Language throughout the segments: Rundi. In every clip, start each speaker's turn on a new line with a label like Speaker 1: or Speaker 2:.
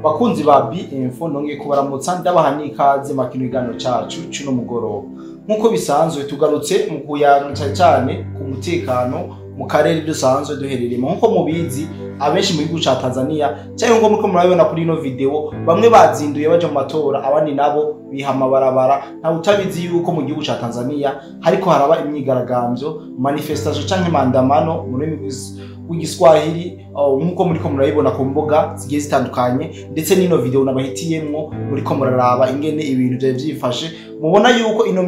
Speaker 1: bakunzi ba B-Info nongeye kubaramutsa ndabaha n'ikaze makino igano cacu cuno mugoroba. Nkuko bisanzwe tugarutse mu kuyaga cyane ku mutekano mu karere dusanzwe duhereremo. Nkuko mubizi abenshi mu gihugu ca Tanzania cyangwa ngo muko murabibona kuri ino video bamwe bazinduye baje mu matora abandi nabo bihama barabara. Nta utabizi yuko mu gihugu ca Tanzania hariko haraba imyigaragambyo, manifestation canke mandamano mu rurimi w'igiswahili nkuko muriko murabibona ku mboga zigiye zitandukanye, ndetse n'ino video nabahitiyemwo muriko muraraba ingene ibintu byaje byifashe. Mubona yuko ino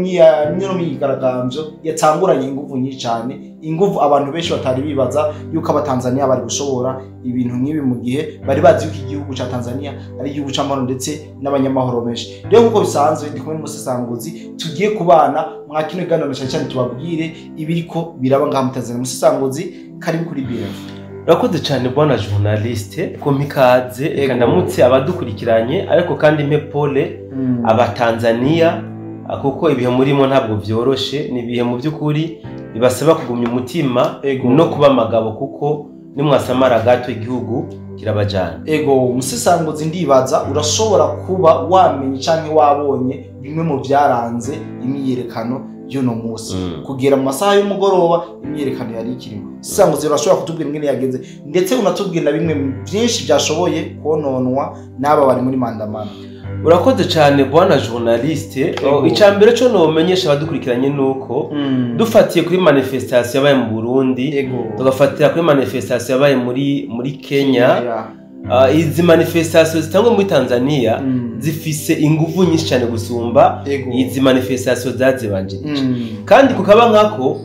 Speaker 1: myigaragambyo yatanguranye inguvu nyinshi cyane, inguvu abantu benshi batari bibaza yuko abatanzania bari gushobora ibintu nk'ibi mu gihe bari bazi yuko igihugu ca Tanzania ari igihugu c'amahoro ndetse n'abanyamahoro benshi. Rero nkuko bisanzwe ndi kumwe n'umusesanguzi tugiye kubana mwakino iganiro cyane tubabwire ibiriko biraba ngaha mu Tanzania. Umusesanguzi karibu kuri B-Info.
Speaker 2: Urakoze cyane bwana journaliste ko mikaze eka ndamutse abadukurikiranye, ariko kandi mpe pole abatanzania kuko ibihe murimo ntabwo byoroshe, ni ibihe mu by'ukuri bibasaba kugumya umutima no kuba magabo, kuko nimwasamara gato igihugu kirabajana.
Speaker 1: Umusesanguzi ndibaza urashobora kuba wamenye canke wabonye bimwe mu byaranze imyiyerekano y'uno munsi kugera mu masaha y'umugoroba. Imyiyerekano yari ikirimo sesanguzi urashobora kutubwira ingene yagenze, ndetse unatubwira bimwe byinshi byashoboye kononwa n'aba bari muri mandamano.
Speaker 2: Urakoze cyane bwana journaliste. Icambere cyo no menyesha abadukurikiranye nuko dufatiye kuri manifestation yabaye mu Burundi, tugafatira kuri manifestation yabaye muri Kenya. Izi manifestation zitangwa muri Tanzania zifise inguvu nyinshi cyane gusumba izi manifestation zazibanjirije. Kandi kukaba nkako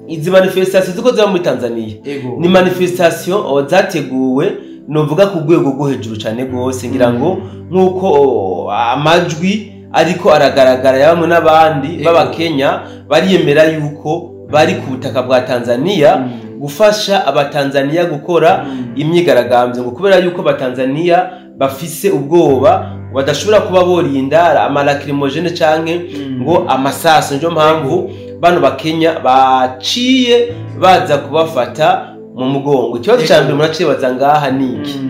Speaker 2: izi manifestation ziko za muri Tanzania ni manifestation zateguwe novuga ku rwego rwo hejuru cyane gose, ngira ngo nkuko amajwi ariko aragaragara yamwe n'abandi baba Kenya bariyemera yuko bari ku butaka bwa Tanzania gufasha abatanzania gukora imyigaragambyo, ngo kubera yuko abatanzania bafise ubwoba badashobora kuba borinda amalacrimogene canke ngo amasaso. Njo mpamvu bano bakenya baciye baza kubafata mu mugongo. Ikibazo cyambere muraciye bazangaha niki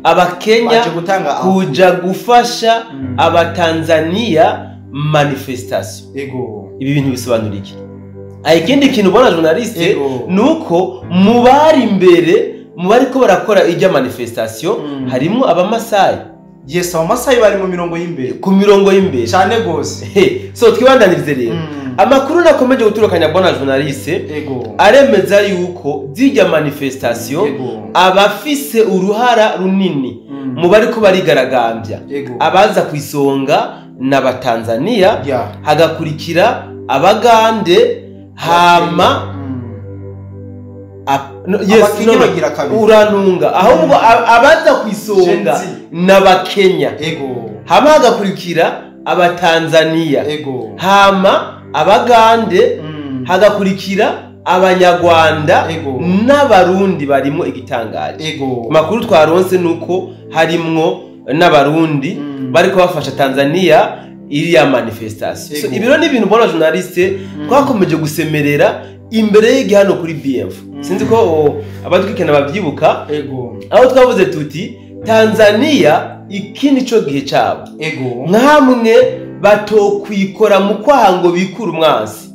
Speaker 2: abakenya kuja gufasha abatanzania manifestation. Ibi bintu bisobanura iki? Ikindi kintu bona journaliste nuko mubari imbere mubari ko barakora ijya manifestation harimo abamasai.
Speaker 1: Yes, abamasai bari mu mirongo y'imbere,
Speaker 2: ku mirongo y'imbere
Speaker 1: cyane gose.
Speaker 2: So twibandanirize rero amakuru nakomeje guturukanya bona journaliste aremeza yuko zijya manifestation abafise uruhara runini mubari ko barigaragambya abaza kwisonga n'abatanzania, hagakurikira abagande, hama uranunga ahubwo abaza kwisonga n'abakenya, hama hagakurikira abatanzania, hama abagande, hagakurikira abanyarwanda n'abarundi barimo igitangaje. Makuru twaronse nuko harimwo n'abarundi bariko bafasha Tanzania iriya manifestation. So ibiro ni ibintu bona journaliste twakomeje gusemerera imbere y'igihano kuri B-Info. Sinzi ko abadukurikirana babyibuka aho twavuze tuti Tanzania iki nico gihe cyabo nkamwe batokwikora mu kwahango bikura umwansi.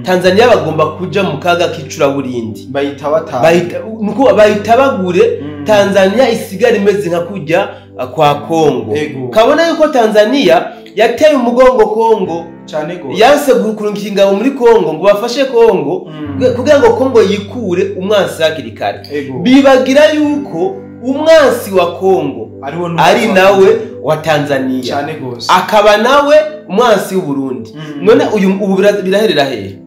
Speaker 2: Tanzania bagomba kuja mu kaga kicura burindi, bahita bagure Tanzania isigara imeze nka kujya kwa Kongo. Kabona yuko Tanzania yateye umugongo Kongo
Speaker 1: cyane gose,
Speaker 2: yanse gukurungira ingabo muri Kongo ngo bafashe Kongo kugira ngo Kongo yikure umwansi hakiri kare. Bibagira yuko umwansi wa Kongo ari nawe wa Tanzania
Speaker 1: cyane gose,
Speaker 2: akaba nawe umwansi w'u Burundi. None ubu biraherera hehe?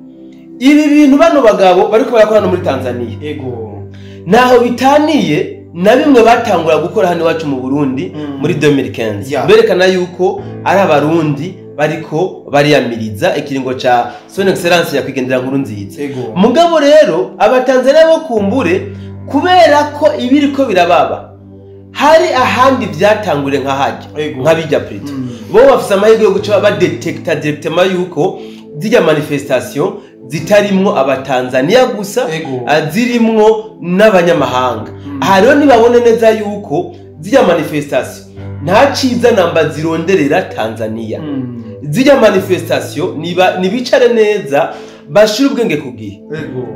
Speaker 2: Ibi bintu bano bagabo bariko barakorana muri Tanzania naho bitaniye na bimwe batangura gukora hano wacu mu Burundi muri 2015 berekana yuko ari abarundi bariko bariyamiriza ikiringo ca son excellence ya kwigendera nkuru nziza. Mugabo rero abatanzania bo kumbure kubera ko ibiriko birababa hari ahandi byatangure nka haje nk'abijya Prito bo bafise amahirwe yo guca badetecta directement yuko zijya manifestation zitarimwo abatanzania gusa, zirimwo n'abanyamahanga. Aha rero nibabone neza yuko zijya manifestation nta ciza namba zironderera Tanzania. Zijya manifestation nibicare neza bashira ubwenge kugihe.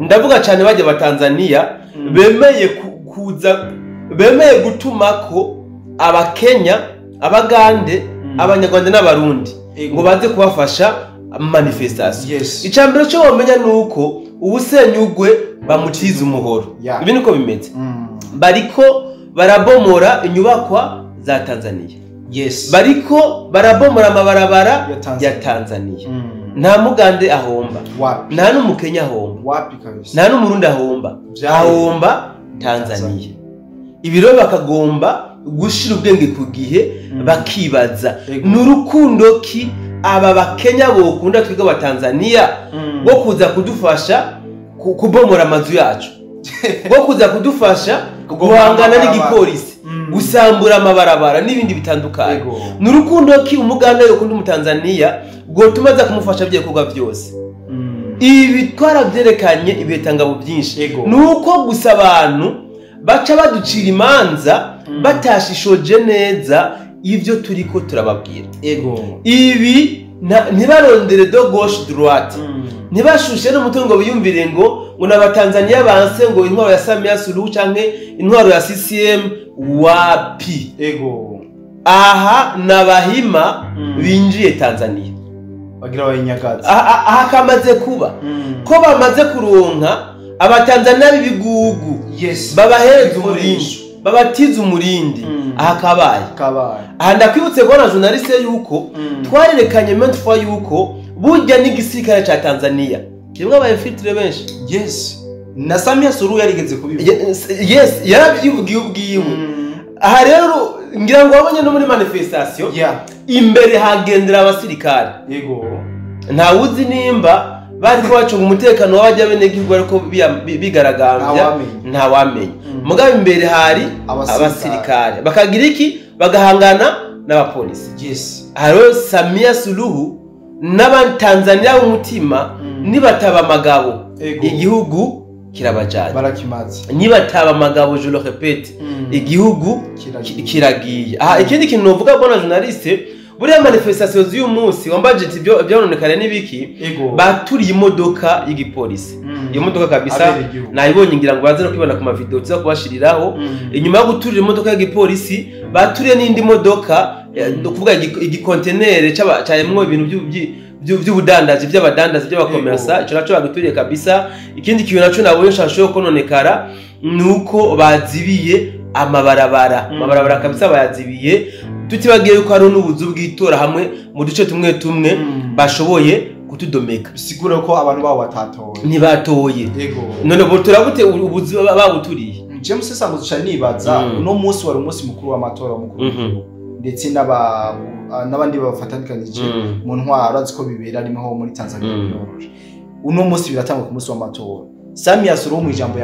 Speaker 2: Ndavuga cyane bajya Tanzania bemeye kuza bemeye gutumako abakenya, abagande, abanyarwanda n'abarundi ngo baze kubafasha manifestation. Icambere cyo bamenya nuko ubusenyugwe bamutiza umuhoro. Ibi niko bimeze. Bariko barabomora inyubakwa za Tanzania. Bariko barabomora amabarabara ya Tanzania. Nta mugande ahomba, nta n'umukenya ahomba, nta n'umurundi ahomba, ahomba Tanzania. Ibiro bakagomba gushira ubwenge ku gihe bakibaza n'urukundo ki aba bakenya bokunda twiga ba Tanzania bo kuza kudufasha kubomora amazu yacu, bo kuza kudufasha guhangana n'igipolisi, gusambura amabarabara n'ibindi bitandukanye. N'urukundo ki umuganda yo kundi mu Tanzania go tumaza kumufasha bye kuga byose. Ibi twarabyerekanye ibetangabo byinshi nuko gusa abantu baca baducira imanza batashishoje neza ivyo turiko turababwira. Ibi ntibarondere do gauche droite, ntibashushe n'umutungo biyumvire ngo n'abatanzania banse ngo intwaro ya Samia Suluhu canke intwaro ya CCM wapi. Aha nabahima binjiye Tanzania
Speaker 1: bagira bayinyagaza.
Speaker 2: Aha kamaze kuba ko bamaze kuronka abatanzania b'ibigugu babahereza umurindi, babatiza umurindi. Aha kabaye. Aha ndakwibutse gona journaliste yuko twarerekanye ment for yuko burya n'igisirikare ca Tanzania kimwe abayifitire benshi. Na Samia Suluhu yarigeze kubivuga. Yaravyivugiye ubwiwe. Aha rero ngira ngo wabonye no muri manifestation imbere hagendera abasirikare. Nta wuzi nimba bari kubacunga umutekano w'abajya bene gihugu ariko bigaragambya nta wamenye. Mugabe imbere hari abasirikare bakagira iki bagahangana n'abapolisi. Haro Samia Suluhu n'abatanzania b'umutima nibataba amagabo igihugu kirabajanye
Speaker 1: barakimaze.
Speaker 2: Nibataba amagabo je le répète igihugu kiragiye. Ikindi kintu novuga bona journaliste buriya manifestation z'uyu munsi wambaje byononekare n'ibiki baturiye imodoka y'igipolisi. Iyo modoka kabisa nayibonye ngira ngo baze no kwibona ku ma video tuza kubashiriraho. Inyuma yo guturira imodoka y'igipolisi baturiye n'indi modoka kuvuga igikontenere cyaremwo ibintu by'ubudandazi by'abadandazi by'abakomersa. Ico naco bagituriye kabisa. Ikindi kintu naco nabonye shasho kononekara nuko bazibiye amabarabara kabisa bayazibiye. Tutibagiye yuko hari n'ubuzu bw'itora hamwe mu duce tumwe bashoboye kutudomeka.
Speaker 1: Bisigura ko abantu bawo batatoye
Speaker 2: ntibatoye. None bo turabute ubuzu babuturiye.
Speaker 1: James Sango duca nibaza no munsi wari umunsi mukuru w'amatora w'umukuru ndetse n'abandi bafatanikanije mu ntwaro aziko bibera arimo muri Tanzania biroroje. Uno munsi biratangwa ku munsi w'amatora. Samia Suluhu mu ijambo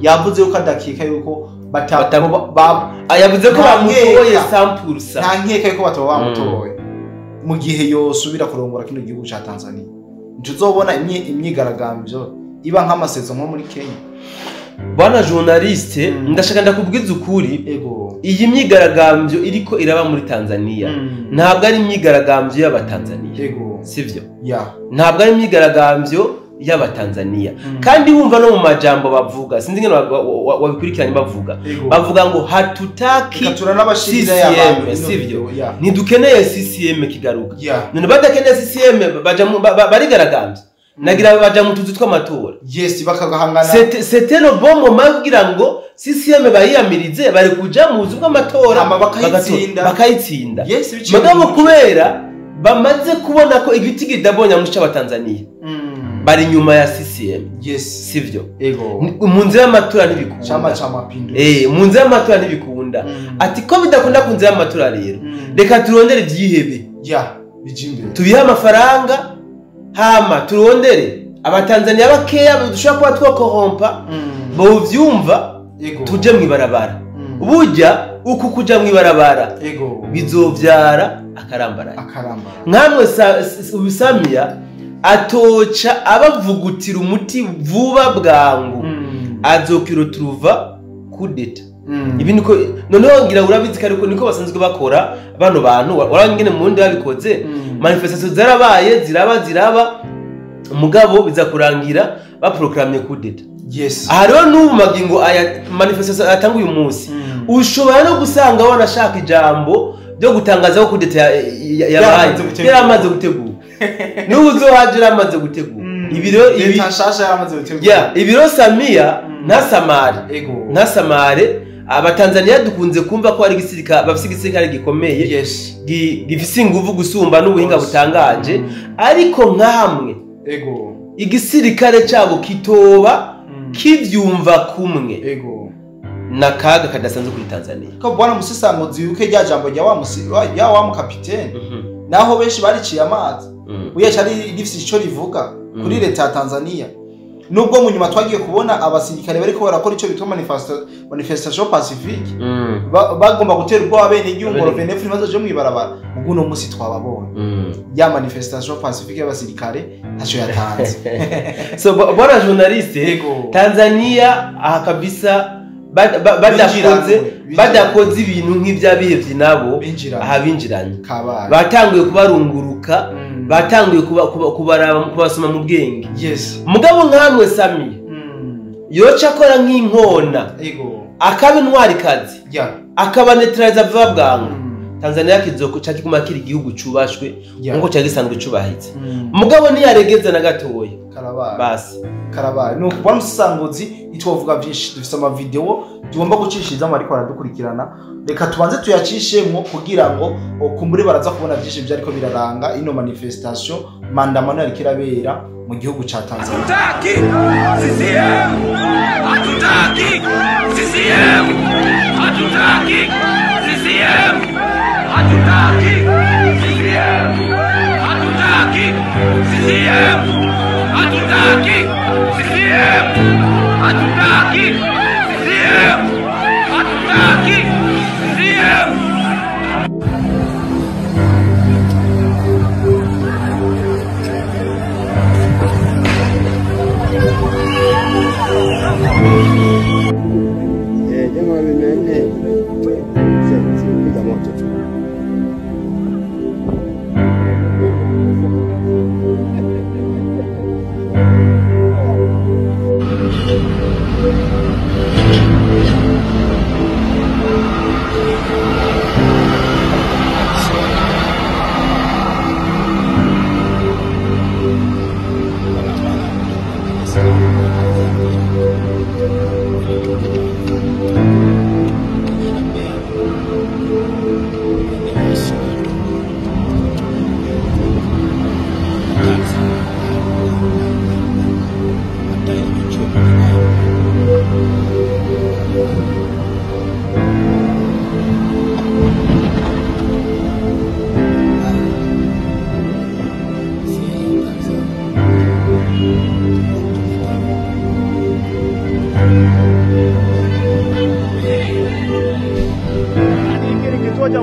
Speaker 1: yavuze yuko adakika yuko yavuze ko bamutoye 100%. Nta nkeka yuko bataba bamutoye mu gihe yosubira kurongora kino gihugu ca Tanzania. Ntuzobona imyigaragambyo iba nk'amasezo nko muri Kenya.
Speaker 2: Bwana journaliste ndashaka ndakubwiza ukuri iyi myigaragambyo iriko iraba muri Tanzania ntabwo ari imyigaragambyo y'abatanzania. Sivyo? Ntabwo ari imyigaragambyo y'abatanzania. Kandi wumva no mu majambo bavuga sinzi ngene wabikurikiranye bavuga ngo hatutaki CCM. Sivyo? Ntidukeneye CCM kigaruka. None badakeneye CCM barigaragambye nagira baja mu tuzu tw'amatora.
Speaker 1: Bakagahangana.
Speaker 2: C'était le bon moment kugira ngo CCM bayiyamirize bari kuja mu buzu bw'amatora bakayitsinda. Mugabo kubera bamaze kubona ko igiti kidabonya mu cy'abatanzania bari nyuma ya CCM. Sivyo? Mu nzira y'amatora ntibikunda.
Speaker 1: Chama cha Mapinduzi.
Speaker 2: Mu nzira y'amatora ntibikunda. Ati ko bidakunda ku nzira y'amatora rero reka turondere ibyihebe.
Speaker 1: Bijimbe.
Speaker 2: Tubiha amafaranga hama turondere abatanzania bakeya dushaka kuba twakorompa bo vyumva tuje mwibarabara. Burya uku kuja mwibarabara bizovyara akarambara. Nkamwe Samia atoca abavugutira umuti vuba bwangu azokiro turuva kudeta. ibi niko noneho ngira urabizi ko niko basanzwe bakora bano bantu warangene mu ndi babikoze manifestation zarabaye ziraba umugabo biza kurangira baprogramye kudeta.
Speaker 1: Yes.
Speaker 2: Aha rero n'ubu magingo aya manifestation atanga uyu munsi ushobora no gusanga wanashaka ijambo byo gutangaza ko kudeta yabaye yaramaze gutegura n'ubu uzohajira amaze gutegura ibiro
Speaker 1: tashasha yaramaze gutegura
Speaker 2: ibiro Samia nta Samare abatanzania dukunze kumva ko ari gisirika bafise igisirikare gikomeye gifise inguvu gusumba n'ubuhinga butangaje ariko nkamwe igisirikare cyabo kitoba kivyumva kumwe nakaga kadasanzwe kuri Tanzania
Speaker 1: ko bwana musisangozi yuke rya jambo rya wa mu kapitene naho benshi bariciye amazi uye cyari gifise ico rivuga kuri leta ya Tanzania nubwo mu nyuma twagiye kubona abasirikare bariko barakora ico bitwa manifestation pacifique bagomba gutera ubwo abene igihugu Rovenefu nibazo je mwibarabara ubwo no musi twababonye ya manifestation pacifique y'abasirikare ntaco yatanze
Speaker 2: so bwana journaliste Tanzania aha kabisa badakoze ibintu nk'ivyabihevye nabo aha binjiranye batanguye kubarunguruka batanguye kubasoma mu bwenge mugabo nkamwe Samia yoca akora nk'inkona akaba intwari kazi akaba neutralize vuba bwangu Tanzania kizoca kiguma kiri igihugu cubashwe nkuko cyagisanzwe cubahitse mugabo niyaregeza na gatoya
Speaker 1: karabaye no kubona umusangozi itwovuga byinshi dufite ama video tugomba gucishiriza mu ariko aradukurikirana reka tubanze tuyacishemo kugira ngo kumbure baraza kubona byinshi byo ariko biraranga ino manifestation mandamano yari kirabera mu gihugu ca Tanzania.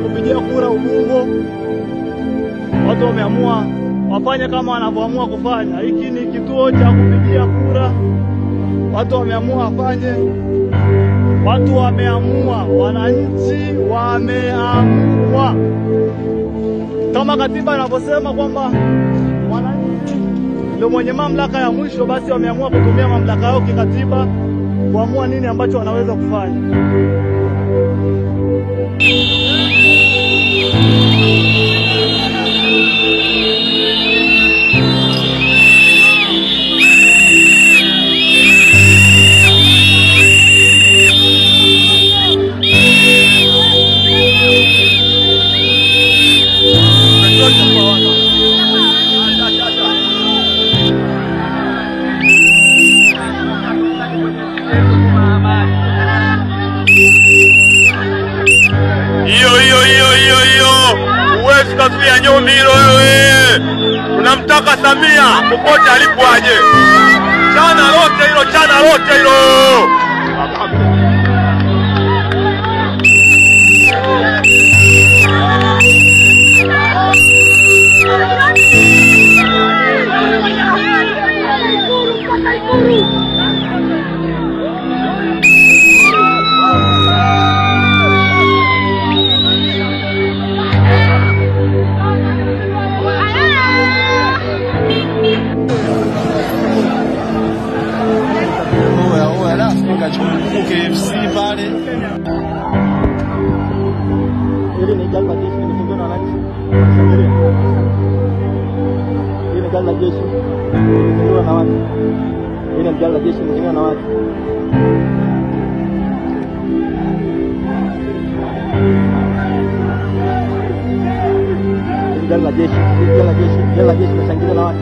Speaker 3: Kupigia kura Ubungo, watu wameamua wafanye kama wanavyoamua kufanya. Hiki ni kituo cha kupigia kura, watu wameamua wafanye, watu wameamua, wananchi wameamua kama katiba inavyosema kwamba wananchi ndio mwenye mamlaka ya mwisho, basi wameamua kutumia mamlaka yao kikatiba kuamua nini ambacho wanaweza kufanya.
Speaker 4: Uwezi Nyomiro wewe. Unamtaka Samia popote alipo aje. Chana lote hilo.
Speaker 3: Hili ni gari la jeshi limefungiwa na wananchi. Washangilia. Hili ni gari la jeshi limefungiwa na watu. Hili ni gari la jeshi limefungiwa na watu. Hili gari la jeshi, gari la jeshi linashangiliwa na watu.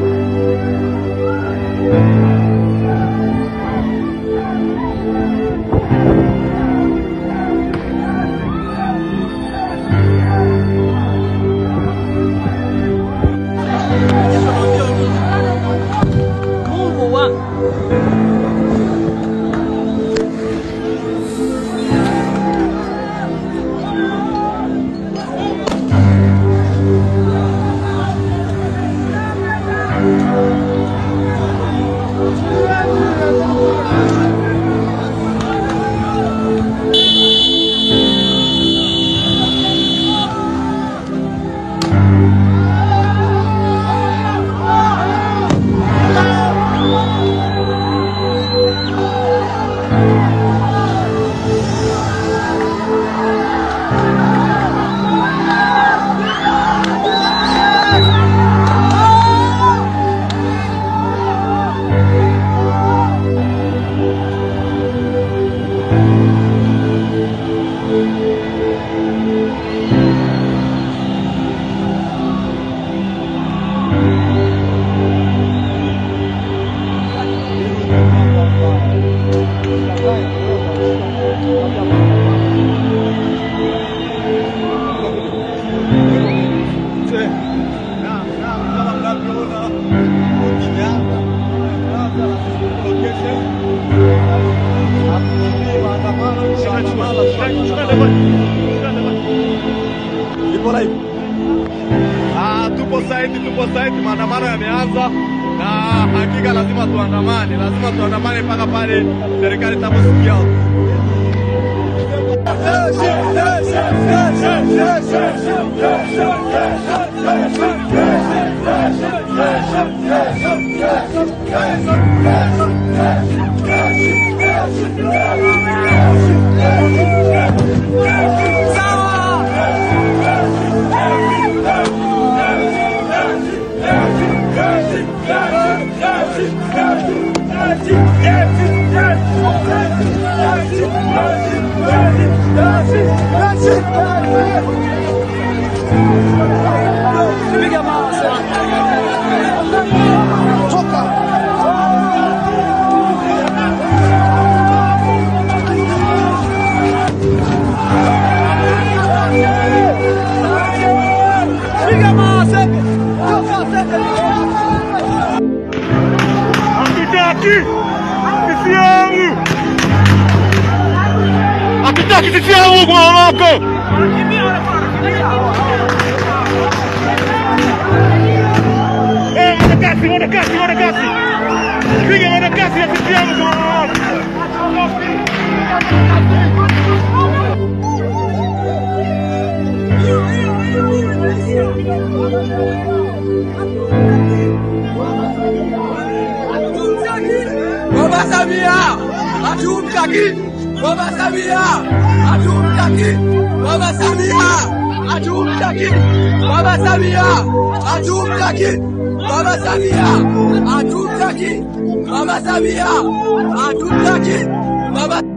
Speaker 4: Tupo saiti, maandamano yameanza na hakika lazima tuandamane mpaka pale serikali itaposikia. Hatutaki sisi yangu kwa wako. Mwanakasi. Piga mwanakasi ya sisi yangu kwa wako.
Speaker 5: Baba Samia, hatumtaki. Baba Samia, hatumtaki. Baba Samia, hatumtaki. Baba Samia, hatumtaki. Baba Samia, hatumtaki. Baba Samia, hatumtaki. Baba